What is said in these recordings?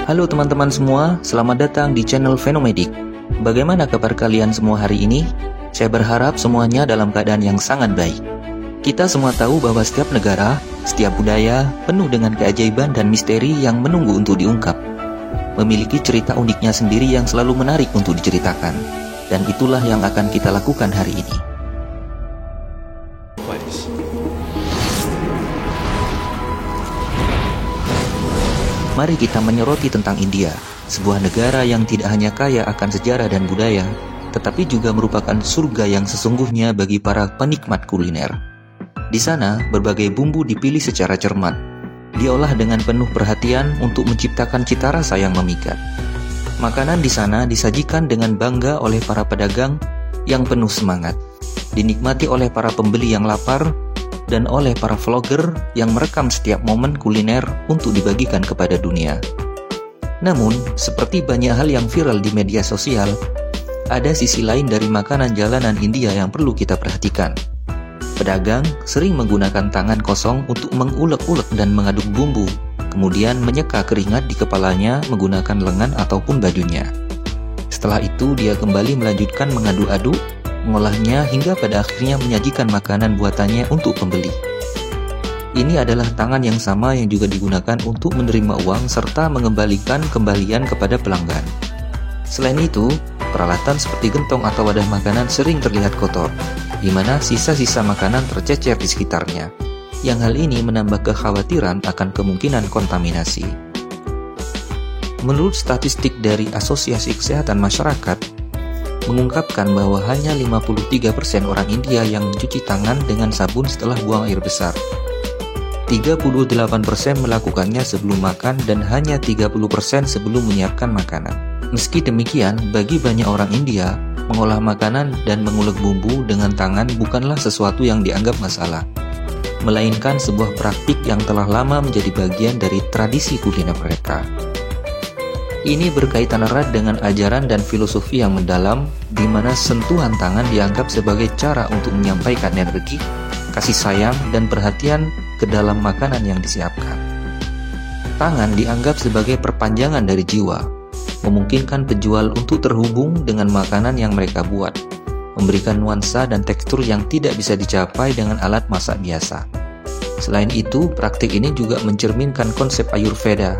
Halo teman-teman semua, selamat datang di channel Fenomedik. Bagaimana kabar kalian semua hari ini? Saya berharap semuanya dalam keadaan yang sangat baik. Kita semua tahu bahwa setiap negara, setiap budaya penuh dengan keajaiban dan misteri yang menunggu untuk diungkap. Memiliki cerita uniknya sendiri yang selalu menarik untuk diceritakan. Dan itulah yang akan kita lakukan hari ini. Mari kita menyoroti tentang India, sebuah negara yang tidak hanya kaya akan sejarah dan budaya, tetapi juga merupakan surga yang sesungguhnya bagi para penikmat kuliner. Di sana, berbagai bumbu dipilih secara cermat, diolah dengan penuh perhatian untuk menciptakan cita rasa yang memikat. Makanan di sana disajikan dengan bangga oleh para pedagang yang penuh semangat, dinikmati oleh para pembeli yang lapar, dan oleh para vlogger yang merekam setiap momen kuliner untuk dibagikan kepada dunia. Namun, seperti banyak hal yang viral di media sosial, ada sisi lain dari makanan jalanan India yang perlu kita perhatikan. Pedagang sering menggunakan tangan kosong untuk mengulek-ulek dan mengaduk bumbu, kemudian menyeka keringat di kepalanya menggunakan lengan ataupun bajunya. Setelah itu, dia kembali melanjutkan mengaduk-aduk, mengolahnya hingga pada akhirnya menyajikan makanan buatannya untuk pembeli. Ini adalah tangan yang sama yang juga digunakan untuk menerima uang serta mengembalikan kembalian kepada pelanggan. Selain itu, peralatan seperti gentong atau wadah makanan sering terlihat kotor, di mana sisa-sisa makanan tercecer di sekitarnya, yang hal ini menambah kekhawatiran akan kemungkinan kontaminasi. Menurut statistik dari Asosiasi Kesehatan Masyarakat, mengungkapkan bahwa hanya 53% orang India yang mencuci tangan dengan sabun setelah buang air besar. 38% melakukannya sebelum makan dan hanya 30% sebelum menyiapkan makanan. Meski demikian, bagi banyak orang India, mengolah makanan dan mengulek bumbu dengan tangan bukanlah sesuatu yang dianggap masalah, melainkan sebuah praktik yang telah lama menjadi bagian dari tradisi kuliner mereka. Ini berkaitan erat dengan ajaran dan filosofi yang mendalam, di mana sentuhan tangan dianggap sebagai cara untuk menyampaikan energi, kasih sayang, dan perhatian ke dalam makanan yang disiapkan. Tangan dianggap sebagai perpanjangan dari jiwa, memungkinkan penjual untuk terhubung dengan makanan yang mereka buat, memberikan nuansa dan tekstur yang tidak bisa dicapai dengan alat masak biasa. Selain itu, praktik ini juga mencerminkan konsep Ayurveda,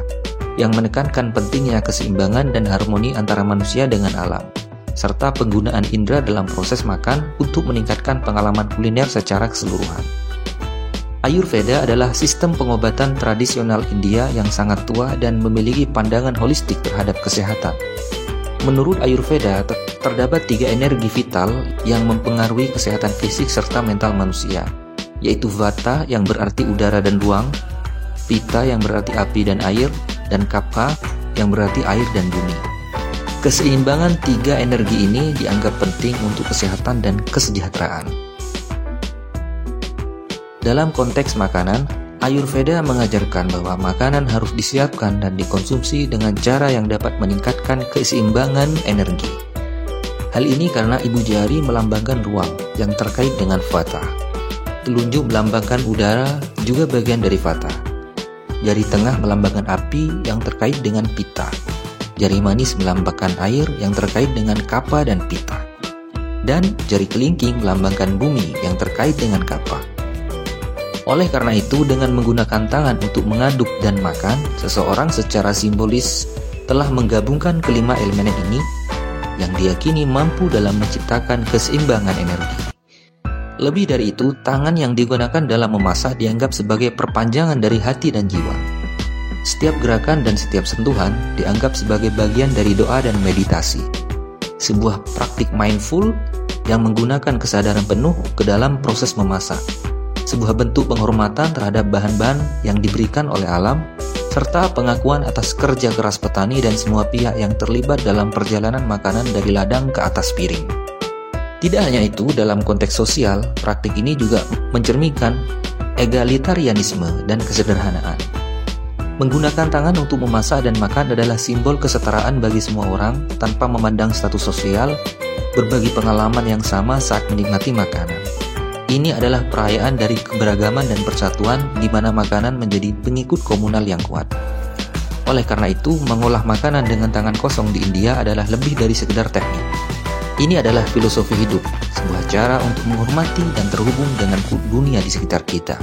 yang menekankan pentingnya keseimbangan dan harmoni antara manusia dengan alam, serta penggunaan indera dalam proses makan untuk meningkatkan pengalaman kuliner secara keseluruhan. Ayurveda adalah sistem pengobatan tradisional India yang sangat tua dan memiliki pandangan holistik terhadap kesehatan. Menurut Ayurveda, terdapat 3 energi vital yang mempengaruhi kesehatan fisik serta mental manusia, yaitu Vata yang berarti udara dan ruang, Pitta yang berarti api dan air, dan Kapha yang berarti air dan bumi. Keseimbangan 3 energi ini dianggap penting untuk kesehatan dan kesejahteraan. Dalam konteks makanan, Ayurveda mengajarkan bahwa makanan harus disiapkan dan dikonsumsi dengan cara yang dapat meningkatkan keseimbangan energi. Hal ini karena ibu jari melambangkan ruang yang terkait dengan Vata. Telunjuk melambangkan udara juga bagian dari Vata. Jari tengah melambangkan api yang terkait dengan Pitta. Jari manis melambangkan air yang terkait dengan Kapha dan Pitta. Dan jari kelingking melambangkan bumi yang terkait dengan Kapha. Oleh karena itu, dengan menggunakan tangan untuk mengaduk dan makan, seseorang secara simbolis telah menggabungkan kelima elemen ini yang diyakini mampu dalam menciptakan keseimbangan energi. Lebih dari itu, tangan yang digunakan dalam memasak dianggap sebagai perpanjangan dari hati dan jiwa. Setiap gerakan dan setiap sentuhan dianggap sebagai bagian dari doa dan meditasi. Sebuah praktik mindful yang menggunakan kesadaran penuh ke dalam proses memasak. Sebuah bentuk penghormatan terhadap bahan-bahan yang diberikan oleh alam, serta pengakuan atas kerja keras petani dan semua pihak yang terlibat dalam perjalanan makanan dari ladang ke atas piring. Tidak hanya itu, dalam konteks sosial, praktik ini juga mencerminkan egalitarianisme dan kesederhanaan. Menggunakan tangan untuk memasak dan makan adalah simbol kesetaraan bagi semua orang tanpa memandang status sosial, berbagi pengalaman yang sama saat menikmati makanan. Ini adalah perayaan dari keberagaman dan persatuan di mana makanan menjadi pengikut komunal yang kuat. Oleh karena itu, mengolah makanan dengan tangan kosong di India adalah lebih dari sekedar teknik. Ini adalah filosofi hidup, sebuah cara untuk menghormati dan terhubung dengan dunia di sekitar kita,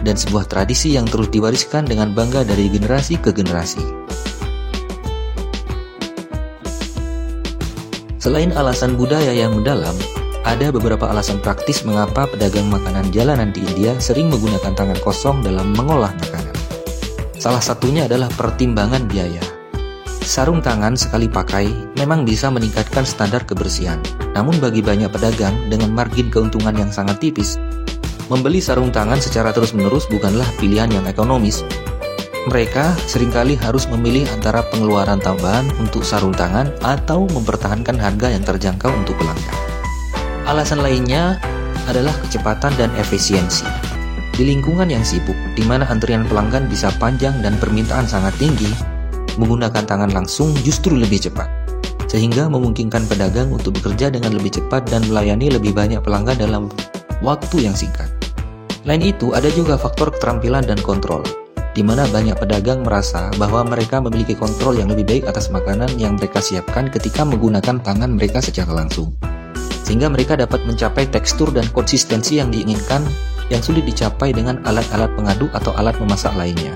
dan sebuah tradisi yang terus diwariskan dengan bangga dari generasi ke generasi. Selain alasan budaya yang mendalam, ada beberapa alasan praktis mengapa pedagang makanan jalanan di India sering menggunakan tangan kosong dalam mengolah makanan. Salah satunya adalah pertimbangan biaya. Sarung tangan sekali pakai memang bisa meningkatkan standar kebersihan. Namun bagi banyak pedagang dengan margin keuntungan yang sangat tipis, membeli sarung tangan secara terus-menerus bukanlah pilihan yang ekonomis. Mereka seringkali harus memilih antara pengeluaran tambahan untuk sarung tangan atau mempertahankan harga yang terjangkau untuk pelanggan. Alasan lainnya adalah kecepatan dan efisiensi. Di lingkungan yang sibuk, di mana antrian pelanggan bisa panjang dan permintaan sangat tinggi, menggunakan tangan langsung justru lebih cepat, sehingga memungkinkan pedagang untuk bekerja dengan lebih cepat dan melayani lebih banyak pelanggan dalam waktu yang singkat. Lain itu, ada juga faktor keterampilan dan kontrol, di mana banyak pedagang merasa bahwa mereka memiliki kontrol yang lebih baik atas makanan yang mereka siapkan ketika menggunakan tangan mereka secara langsung, sehingga mereka dapat mencapai tekstur dan konsistensi yang diinginkan yang sulit dicapai dengan alat-alat pengaduk atau alat memasak lainnya.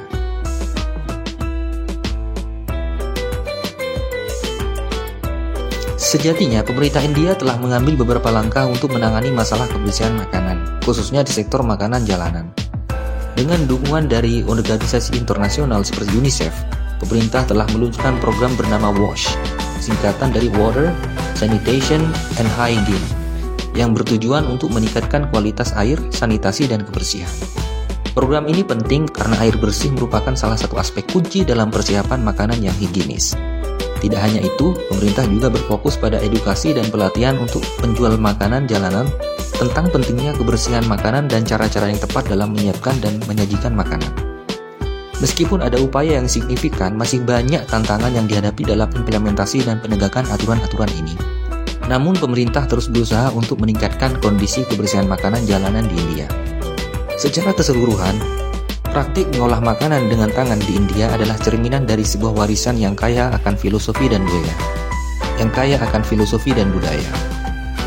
Sejatinya, pemerintah India telah mengambil beberapa langkah untuk menangani masalah kebersihan makanan, khususnya di sektor makanan jalanan. Dengan dukungan dari organisasi internasional seperti UNICEF, pemerintah telah meluncurkan program bernama WASH, singkatan dari Water, Sanitation, and Hygiene, yang bertujuan untuk meningkatkan kualitas air, sanitasi, dan kebersihan. Program ini penting karena air bersih merupakan salah satu aspek kunci dalam persiapan makanan yang higienis. Tidak hanya itu, pemerintah juga berfokus pada edukasi dan pelatihan untuk penjual makanan jalanan tentang pentingnya kebersihan makanan dan cara-cara yang tepat dalam menyiapkan dan menyajikan makanan. Meskipun ada upaya yang signifikan, masih banyak tantangan yang dihadapi dalam implementasi dan penegakan aturan-aturan ini. Namun pemerintah terus berusaha untuk meningkatkan kondisi kebersihan makanan jalanan di India. Secara keseluruhan, praktik mengolah makanan dengan tangan di India adalah cerminan dari sebuah warisan yang kaya akan filosofi dan budaya.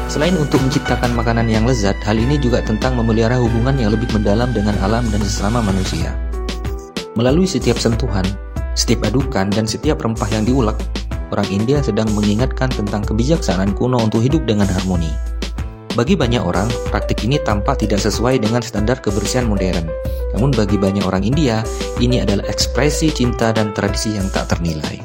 Selain untuk menciptakan makanan yang lezat, hal ini juga tentang memelihara hubungan yang lebih mendalam dengan alam dan sesama manusia. Melalui setiap sentuhan, setiap adukan, dan setiap rempah yang diulek, orang India sedang mengingatkan tentang kebijaksanaan kuno untuk hidup dengan harmoni. Bagi banyak orang, praktik ini tampak tidak sesuai dengan standar kebersihan modern. Namun bagi banyak orang India, ini adalah ekspresi cinta dan tradisi yang tak ternilai.